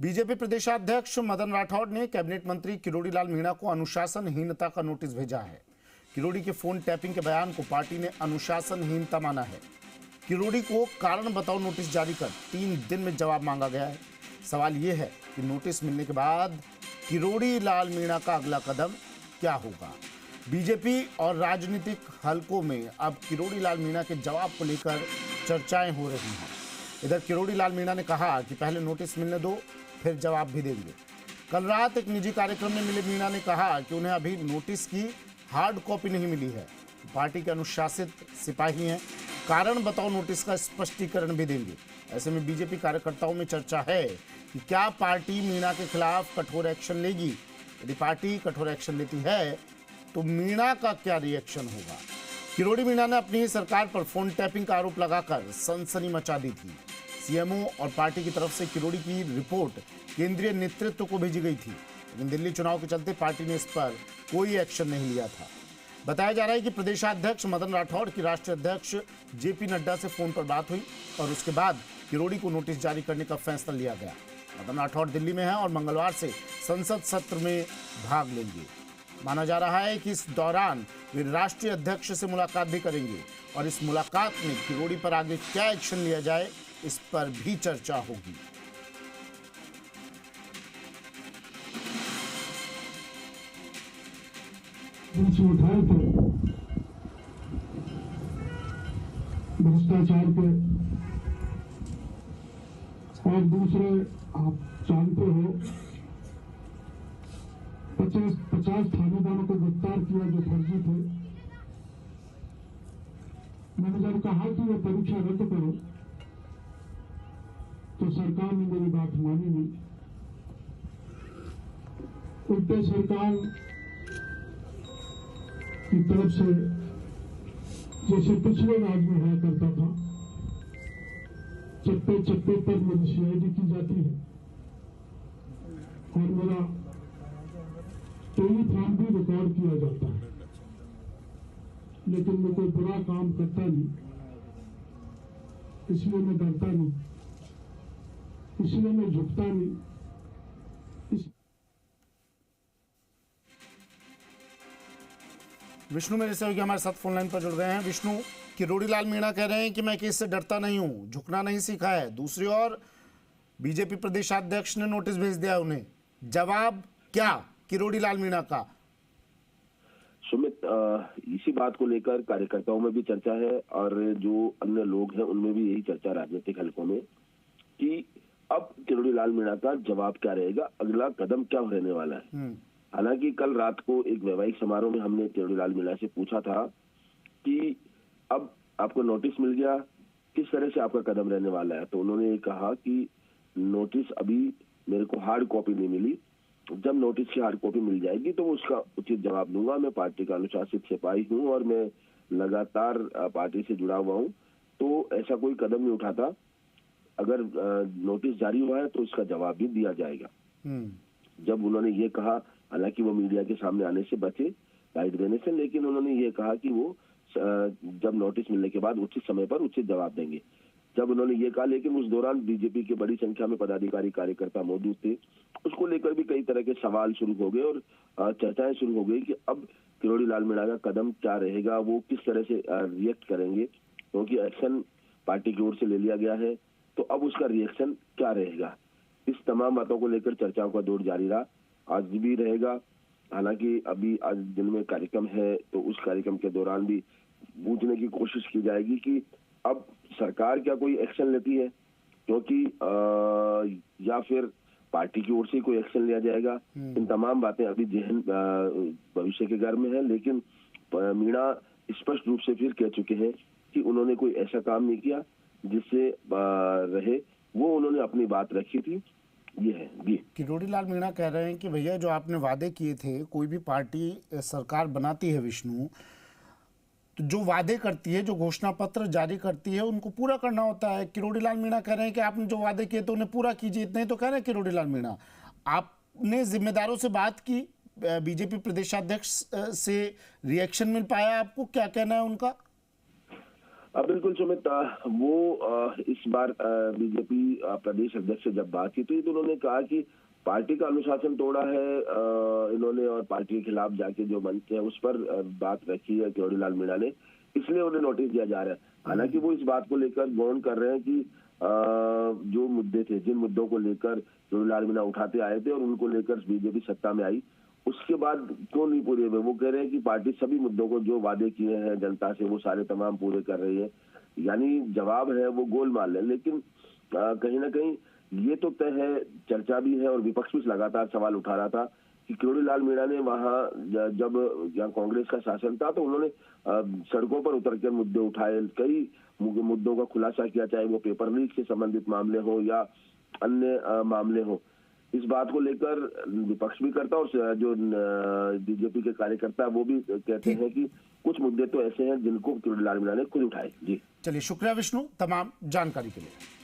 BJP प्रदेशाध्यक्ष मदन राठौड़ ने cabinet मंत्री किरोड़ी लाल मीणा को अनुशासनहीनता का नोटिस भेजा है। किरोड़ी के फोन टैपिंग के बयान को पार्टी ने अनुशासनहीनता माना है। किरोड़ी को कारण बताओ नोटिस जारी कर 3 दिन में जवाब मांगा गया है। सवाल यह है कि नोटिस मिलने के बाद किरोड़ी लाल मीणा का अगला कदम क्या होगा। बीजेपी और राजनीतिक हलकों में अब किरोड़ी लाल मीणा के जवाब को लेकर चर्चाएं हो रही हैं। इधर किरोड़ी लाल मीणा ने कहा कि पहले नोटिस मिलने दो, फिर जवाब भी देंगे। कल रात एक निजी कार्यक्रम में मिले मीणा ने कहा कि उन्हें अभी नोटिस की हार्ड कॉपी नहीं मिली है। पार्टी के अनुशासित सिपाही हैं, कारण बताओ नोटिस का स्पष्टीकरण भी देंगे। ऐसे में बीजेपी कार्यकर्ताओं में चर्चा है कि क्या पार्टी मीणा के खिलाफ कठोर एक्शन लेगी। यदि पार्टी कठोर एक्शन लेती है तो मीणा का क्या रिएक्शन होगा। किरोड़ी मीणा ने अपनी सरकार पर फोन टैपिंग का आरोप लगाकर सनसनी मचा दी थी। सीएमओ और पार्टी की तरफ से किरोड़ी की रिपोर्ट केंद्रीय नेतृत्व को भेजी गई थी, लेकिन दिल्ली चुनाव के चलते पार्टी ने इस पर कोई एक्शन नहीं लिया था। बताया जा रहा है कि प्रदेशाध्यक्ष मदन राठौड़ की राष्ट्रीय अध्यक्ष जेपी नड्डा से फोन पर बात हुई और उसके बाद किरोड़ी को नोटिस जारी करने का फैसला लिया गया। मदन राठौड़ दिल्ली में है और मंगलवार से संसद सत्र में भाग लेंगे। माना जा रहा है कि इस दौरान वे राष्ट्रीय अध्यक्ष से मुलाकात भी करेंगे और इस मुलाकात में किरोड़ी पर आगे क्या एक्शन लिया जाए इस पर भी चर्चा होगी। उठाए थे भ्रष्टाचार के, और दूसरे आप जानते हो 50 थानेदारों को गिरफ्तार किया जो फर्जी थे। मैंने जब कहा कि ये परीक्षा रद्द करो तो सरकार ने मेरी बात मानी नहीं। उल्टे सरकार की तरफ से जैसे पिछले राज में हुआ करता था, चप्पे चप्पे पर मेरी सीआईडी की जाती है और मेरा टेलीफोन भी रिकॉर्ड किया जाता है, लेकिन मैं कोई बुरा काम करता नहीं, इसलिए मैं डरता नहीं, इसलिए मैं झुकता नहीं। विष्णु मेरे सहयोगी हमारे साथ फोन लाइन पर जुड़ गए हैं। विष्णु, किरोड़ी लाल मीणा कह रहे हैं कि मैं केस से डरता नहीं हूं, झुकना नहीं सीखा है। दूसरी ओर बीजेपी प्रदेशाध्यक्ष ने नोटिस भेज दिया उन्हें। जवाब क्या किरोड़ी लाल मीणा का? सुमित, इसी बात को लेकर कार्यकर्ताओं में भी चर्चा है और जो अन्य लोग हैं उनमें भी यही चर्चा राजनीतिक हलकों में कि अब किरोड़ी लाल मीणा का जवाब क्या रहेगा, अगला कदम क्या रहने वाला है। हालांकि कल रात को एक वैवाहिक समारोह में हमने किरोड़ी लाल मीणा से पूछा था कि अब आपको नोटिस मिल गया, किस तरह से आपका कदम रहने वाला है। तो उन्होंने ये कहा कि नोटिस अभी मेरे को हार्ड कॉपी नहीं मिली, जब नोटिस की हार्ड कॉपी मिल जाएगी तो उसका उचित जवाब दूंगा। मैं पार्टी का अनुशासित सिपाही हूं और मैं लगातार पार्टी से जुड़ा हुआ हूं, तो ऐसा कोई कदम नहीं उठाता। अगर नोटिस जारी हुआ है तो इसका जवाब भी दिया जाएगा। जब उन्होंने ये कहा, हालांकि वो मीडिया के सामने आने से बचे गाइड देने से, लेकिन उन्होंने ये कहा कि वो जब नोटिस मिलने के बाद उचित समय पर उचित जवाब देंगे। जब उन्होंने ये कहा, लेकिन उस दौरान बीजेपी के बड़ी संख्या में पदाधिकारी कार्यकर्ता मौजूद थे, उसको लेकर भी कई तरह के सवाल शुरू हो गए और चर्चाएं शुरू हो गई कि अब किरोड़ी लाल मीणा का कदम क्या रहेगा, वो किस तरह से रिएक्ट करेंगे, क्योंकि एक्शन पार्टी की ओर से ले लिया गया है, तो अब उसका रिएक्शन क्या रहेगा। इस तमाम बातों को लेकर चर्चाओं का दौर जारी रहा, आज भी रहेगा। हालांकि अभी आज दिन में कार्यक्रम है, तो उस कार्यक्रम के दौरान भी पूछने की कोशिश की जाएगी कि अब सरकार क्या कोई एक्शन लेती है, क्योंकि या फिर पार्टी की ओर से कोई एक्शन लिया जाएगा। इन तमाम बातें अभी जहन भविष्य के घर में है, लेकिन मीणा स्पष्ट रूप से फिर कह चुके हैं कि उन्होंने कोई ऐसा काम नहीं किया जिससे रहे, वो उन्होंने अपनी बात रखी थी। ये है जी। किरोड़ी लाल मीणा कह रहे हैं कि भैया जो आपने वादे किए थे, कोई भी पार्टी सरकार बनाती है विष्णु, तो जो वादे करती है, जो घोषणा पत्र जारी करती है, उनको पूरा करना होता है। किरोड़ी लाल मीणा कह रहे हैं कि आपने जो वादे किए तो उन्हें पूरा कीजिए, इतने ही तो कह रहे हैं किरोड़ी लाल मीणा। आपने जिम्मेदारों से बात की, बीजेपी प्रदेशाध्यक्ष से रिएक्शन मिल पाया आपको, क्या कहना है उनका? बिल्कुल सुमित, इस बार बीजेपी प्रदेश अध्यक्ष से जब बात की तो उन्होंने कहा कि पार्टी का अनुशासन तोड़ा है इन्होंने, और पार्टी के खिलाफ जाके जो मंच है उस पर बात रखी है किरोड़ी लाल मीणा ने, इसलिए उन्हें नोटिस दिया जा रहा है। हालांकि वो इस बात को लेकर गौन कर रहे हैं कि जो मुद्दे थे, जिन मुद्दों को लेकर किरोड़ी लाल मीणा उठाते आए थे और उनको लेकर बीजेपी सत्ता में आई, उसके बाद क्यों नहीं पूरे हुए। वो कह रहे हैं कि पार्टी सभी मुद्दों को जो वादे किए हैं जनता से वो सारे तमाम पूरे कर रही है। यानी जवाब है वो गोलमाल है, लेकिन कहीं ना कहीं ये तो तय है, चर्चा भी है और विपक्ष भी लगातार सवाल उठा रहा था कि किरोड़ी लाल मीणा ने वहां जब यहाँ कांग्रेस का शासन था तो उन्होंने सड़कों पर उतरकर मुद्दे उठाए, कई मुद्दों का खुलासा किया, चाहे वो पेपर लीक से संबंधित मामले हो या अन्य मामले हो। इस बात को लेकर विपक्ष भी करता और जो बीजेपी के कार्यकर्ता वो भी कहते हैं कि कुछ मुद्दे तो ऐसे हैं जिनको किरोड़ी लाल मीणा ने खुद उठाए। जी चलिए, शुक्रिया विष्णु तमाम जानकारी के लिए।